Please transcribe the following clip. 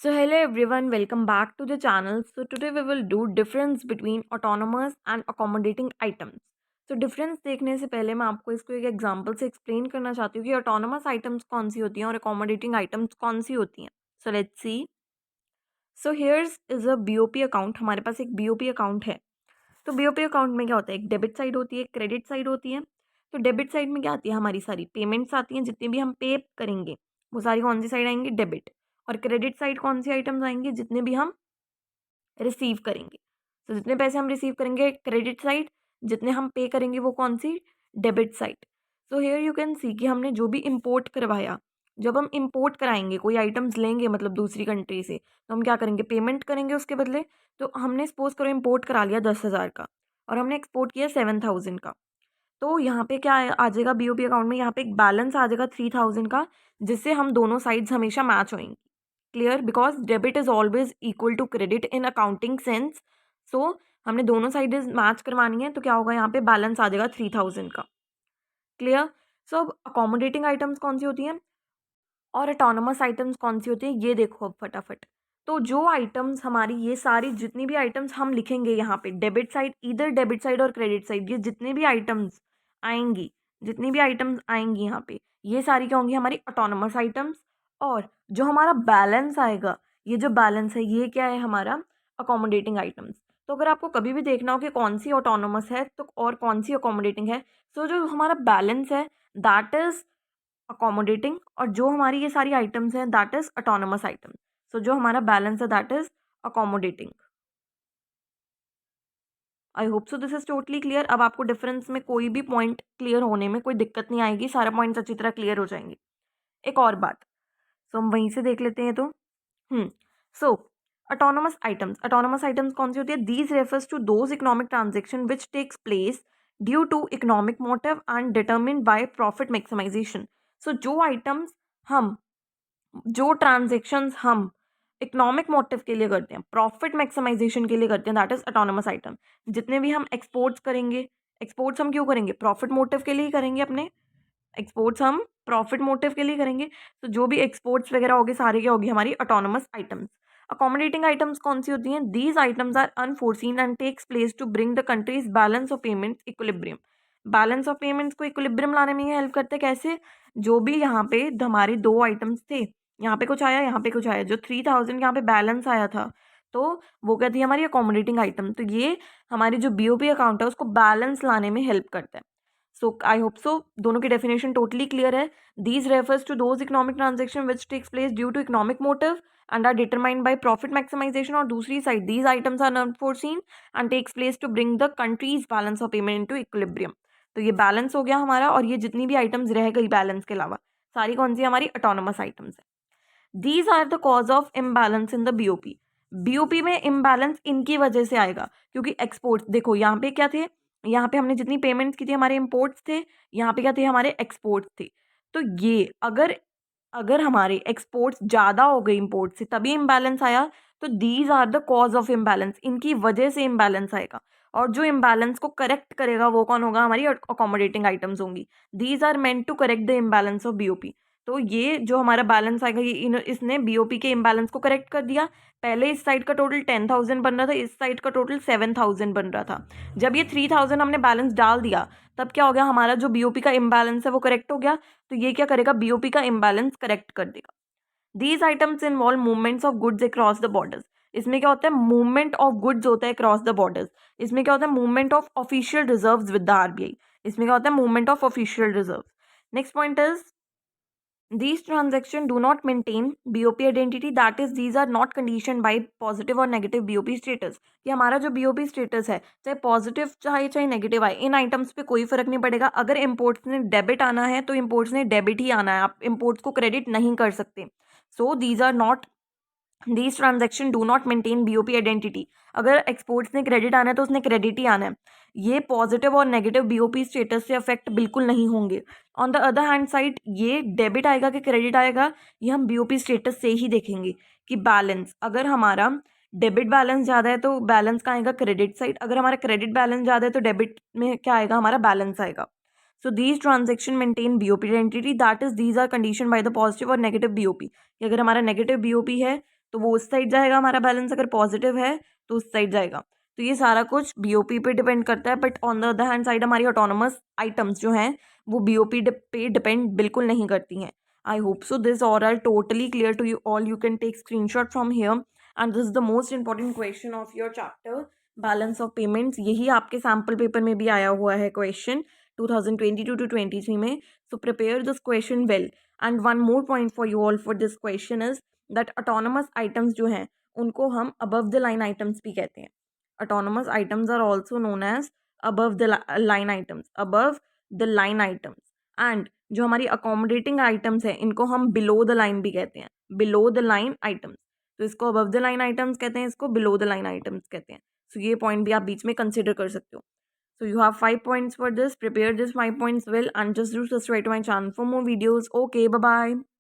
So hello everyone, welcome back to the channel. So today we will do difference between autonomous and accommodating items. So difference देखने से पहले मैं आपको इसको एक एग्जांपल से एक्सप्लेन करना चाहती हूँ कि autonomous items कौन सी होती हैं और accommodating items कौन सी होती हैं. So let's see. So here's is a BOP account. हमारे पास एक BOP account है. तो BOP अकाउंट में क्या होता है, एक डेबिट साइड होती है, एक क्रेडिट साइड होती है. तो डेबिट साइड में क्या आती है, हमारी सारी पेमेंट्स आती हैं, जितने भी हम पे करेंगे वो सारी कौन सी साइड आएंगी, डेबिट. और क्रेडिट साइड कौन सी आइटम्स आएंगे, जितने भी हम रिसीव करेंगे. तो जितने पैसे हम रिसीव करेंगे क्रेडिट साइड, जितने हम पे करेंगे वो कौन सी, debit side. So here you can see कि हमने जो भी इम्पोर्ट करवाया, जब हम इम्पोर्ट कराएंगे कोई आइटम्स लेंगे मतलब दूसरी कंट्री से, तो हम क्या करेंगे, पेमेंट करेंगे उसके बदले. तो हमने सपोज करो इम्पोर्ट करा लिया 10,000 का और हमने एक्सपोर्ट किया 7,000 का. तो यहाँ पे क्या आ जाएगा BOP अकाउंट में, यहाँ पे एक बैलेंस आ जाएगा 3,000 का, जिससे हम दोनों साइड्स हमेशा मैच होंगी. Clear, because debit is always equal to credit in accounting sense. So हमने दोनों साइड मैच करवानी है, तो क्या होगा, यहाँ पे बैलेंस आ जाएगा 3,000 का. क्लियर. सो अब अकोमोडेटिंग आइटम्स कौन सी होती हैं और ऑटोनोमस आइटम्स कौन सी होती है, ये देखो अब फटाफट. तो जो आइटम्स हमारी, ये सारी जितनी भी आइटम्स हम लिखेंगे यहाँ पे, डेबिट साइड, इधर डेबिट साइड और क्रेडिट साइड, ये जितने भी आइटम्स आएंगी, जितनी भी आइटम्स आएंगी यहाँ पे, ये सारी क्या होंगी, हमारी ऑटोनोमस आइटम्स. और जो हमारा बैलेंस आएगा, ये जो बैलेंस है ये क्या है, हमारा अकोमोडेटिंग आइटम्स. तो अगर आपको कभी भी देखना हो कि कौन सी ऑटोनोमस है तो और कौन सी अकोमोडेटिंग है, तो जो हमारा बैलेंस है दैट इज अकोमोडेटिंग, और जो हमारी ये सारी आइटम्स हैं दैट इज ऑटोनोमस आइटम्स. सो जो हमारा बैलेंस है that is accommodating. I hope so this is totally clear. अब आपको डिफरेंस में कोई भी पॉइंट क्लियर होने में कोई दिक्कत नहीं आएगी, सारे पॉइंट्स अच्छी तरह क्लियर हो जाएंगे. एक और बात, सो हम वहीं से देख लेते हैं. तो सो ऑटोनोमस आइटम्स कौन सी होती है, these refers to those economic transaction which takes place due to economic motive and determine by profit maximisation. So जो ट्रांजेक्शन्स हम इकोनॉमिक मोटिव के लिए करते हैं, प्रॉफिट मैक्सिमाइजेशन के लिए करते हैं, दैट इज ऑटोनोमस आइटम. जितने भी हम एक्सपोर्ट्स करेंगे, एक्सपोर्ट्स हम क्यों करेंगे, प्रॉफिट मोटिव के लिए ही करेंगे. अपने एक्सपोर्ट्स हम प्रॉफिट मोटिव के लिए करेंगे. तो जो भी एक्सपोर्ट्स वगैरह होगी सारी क्या होगी, हमारी ऑटोनोमस आइटम्स. अकोमोडेटिंग आइटम्स कौन सी होती हैं, these items are unforeseen and takes place to bring the country's balance of payments equilibrium. Balance of payments को इक्विलिब्रियम लाने में ये हेल्प करते हैं. कैसे, जो भी यहाँ पे हमारे दो आइटम्स थे, यहाँ पे कुछ आया, यहाँ पे कुछ आया, जो 3,000 यहाँ पे बैलेंस आया था, तो वो क्या थी, हमारी अकोमोडेटिंग आइटम. तो ये हमारी जो BOP अकाउंट है उसको बैलेंस लाने में हेल्प करता है. सो आई होप सो दोनों की डेफिनेशन टोटली क्लियर है. These refers to those economic transaction which takes place due to economic motive and are determined by profit maximisation. और दूसरी side, these items are unforeseen and takes place to bring the country's balance of payment into equilibrium. तो ये balance हो गया हमारा, और ये जितनी भी आइटम्स रह गई बैलेंस के अलावा, सारी कौन सी हमारी ऑटोनोमस आइटम्स है. These are the cause of imbalance in the BOP में इम्बैलेंस इनकी वजह से आएगा, क्योंकि एक्सपोर्ट्स देखो यहाँ पे क्या थे, यहाँ पे हमने जितनी पेमेंट्स की थी हमारे इम्पोर्ट्स थे, यहाँ पे क्या थे, हमारे एक्सपोर्ट्स थे. तो ये अगर अगर हमारे एक्सपोर्ट्स ज़्यादा हो गए इम्पोर्ट से तभी इम्बैलेंस आया, तो these are the cause of imbalance, इनकी वजह से इम्बैलेंस आएगा. और जो इम्बैलेंस को करेक्ट करेगा वो कौन होगा, हमारी अकोमोडेटिंग आइटम्स होंगी. These are meant to correct the imbalance of BOP. तो ये जो हमारा बैलेंस आएगा, ये इसने BOP के इम्बैलेंस को करेक्ट कर दिया. पहले इस साइड का टोटल 10,000 बन रहा था, इस साइड का टोटल 7,000 बन रहा था. जब ये 3,000 हमने बैलेंस डाल दिया, तब क्या हो गया, हमारा जो BOP का इम्बैलेंस है वो करेक्ट हो गया. तो ये क्या करेगा, BOP का इम्बैलेंस करेक्ट कर देगा. These items involve movements of goods across the borders. इसमें क्या होता है, मूवमेंट ऑफ गुड्स होता है क्रॉस द बॉर्डर्स. इसमें क्या होता है, movement of official reserves with the RBI. इसमें क्या होता है, movement of official reserve. Next point is these transactions do not maintain BOP identity, that is these are not conditioned by positive और negative BOP status. कि हमारा जो BOP status है, चाहे पॉजिटिव चाहे नेगेटिव आए, इन आइटम्स पे कोई फर्क नहीं पड़ेगा. अगर इम्पोर्ट्स ने डेबिट आना है तो इम्पोर्ट्स ने डेबिट ही आना है, आप इम्पोर्ट्स को क्रेडिट नहीं कर सकते. So these are not, these transaction do not maintain BOP identity. अगर एक्सपोर्ट्स ने क्रेडिट आना है तो उसने क्रेडिट ही आना है. ये पॉजिटिव और नेगेटिव BOP स्टेटस से अफेक्ट बिल्कुल नहीं होंगे. On the other hand side, ये डेबिट आएगा कि क्रेडिट आएगा, ये हम BOP स्टेटस से ही देखेंगे. कि बैलेंस, अगर हमारा डेबिट बैलेंस ज़्यादा है तो बैलेंस का आएगा क्रेडिट साइड, अगर हमारा क्रेडिट बैलेंस ज़्यादा है तो डेबिट में क्या आएगा, हमारा बैलेंस आएगा. So these transaction maintain BOP identity, that is these are conditioned by the positive और नेगेटिव BOP. कि अगर हमारा नेगेटिव BOP है तो वो उस साइड जाएगा हमारा बैलेंस, अगर पॉजिटिव है तो उस साइड जाएगा। तो ये सारा कुछ बीओपी पे डिपेंड करता है, but on the other hand side हमारी ऑटोनोमस आइटम्स जो हैं वो बीओपी पे डिपेंड बिल्कुल नहीं करती हैं। आई होप सो दिस और are totally clear to you all. You can take screenshot from here and this is the most important question of your chapter balance of payments. यही आपके sample paper में भी आया हुआ है question 2022 to 23 में। So prepare this question well. And one more point for you all for this question is that autonomous items जो हैं उनको हम अबव द लाइन आइटम्स भी कहते हैं। autonomous items are also known as above the line items, above the line items। and जो हमारी accommodating items है इनको हम below the line भी कहते हैं, below the line items। तो इसको above the line items कहते हैं, इसको below the line items कहते हैं। so ये point भी आप बीच में consider कर सकते हो। so you have 5 points for this, prepare this 5 points well and just do subscribe to my channel for more videos। okay, bye bye।